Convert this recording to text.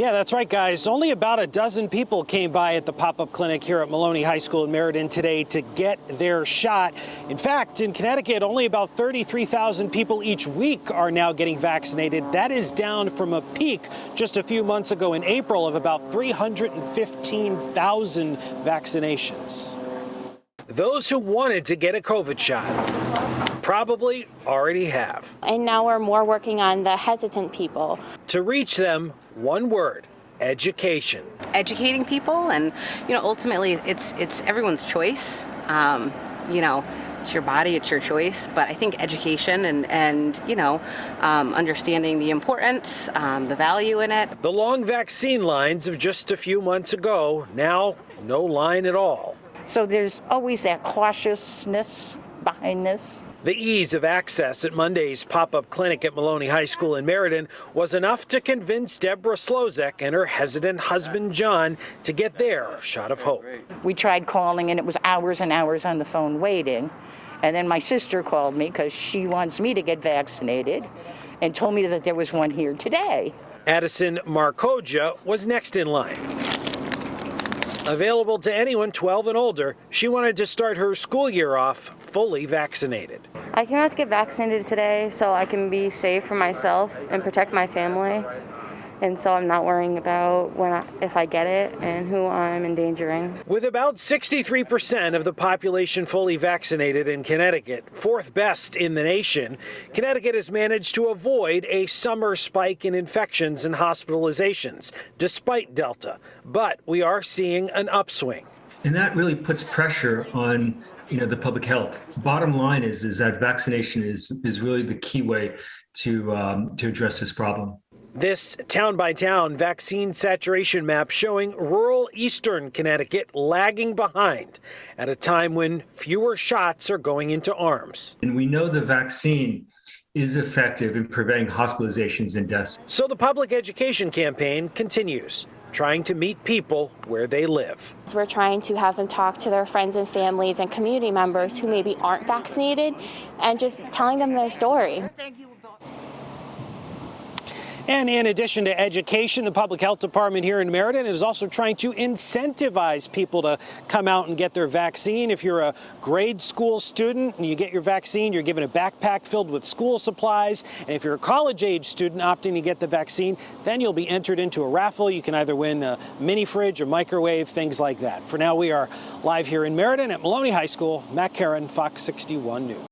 Yeah, that's right, guys. Only about a dozen people came by at the pop-up clinic here at Maloney High School in Meriden today to get their shot. In fact, in Connecticut, only about 33,000 people each week are now getting vaccinated. That is down from a peak just a few months ago in April of about 315,000 vaccinations. Those who wanted to get a COVID shot probably already have. And now we're more working on the hesitant people. To reach them, one word: education. Educating people, and ultimately it's everyone's choice. It's your body, it's your choice. But I think education and understanding the importance, the value in it. The long vaccine lines of just a few months ago, now no line at all. So there's always that cautiousness behind this. The ease of access at Monday's pop-up clinic at Maloney High School in Meriden was enough to convince Deborah Slozek and her hesitant husband John to get their shot of hope. We tried calling and it was hours and hours on the phone waiting. And then my sister called me because she wants me to get vaccinated and told me that there was one here today. Addison Marcoja was next in line. Available to anyone 12 and older, she wanted to start her school year off fully vaccinated. I came out to get vaccinated today so I can be safe for myself and protect my family. And so I'm not worrying about if I get it and who I'm endangering. With about 63% of the population fully vaccinated in Connecticut, fourth best in the nation, Connecticut has managed to avoid a summer spike in infections and hospitalizations, despite Delta. But we are seeing an upswing. And that really puts pressure on the public health. Bottom line is that vaccination is really the key way to address this problem. This town-by-town vaccine saturation map showing rural eastern Connecticut lagging behind at a time when fewer shots are going into arms. And we know the vaccine is effective in preventing hospitalizations and deaths. So the public education campaign continues, trying to meet people where they live. We're trying to have them talk to their friends and families and community members who maybe aren't vaccinated and just telling them their story. And in addition to education, the Public Health Department here in Meriden is also trying to incentivize people to come out and get their vaccine. If you're a grade school student and you get your vaccine, you're given a backpack filled with school supplies. And if you're a college-age student opting to get the vaccine, then you'll be entered into a raffle. You can either win a mini fridge, a microwave, things like that. For now, we are live here in Meriden at Maloney High School. Matt Caron, Fox 61 News.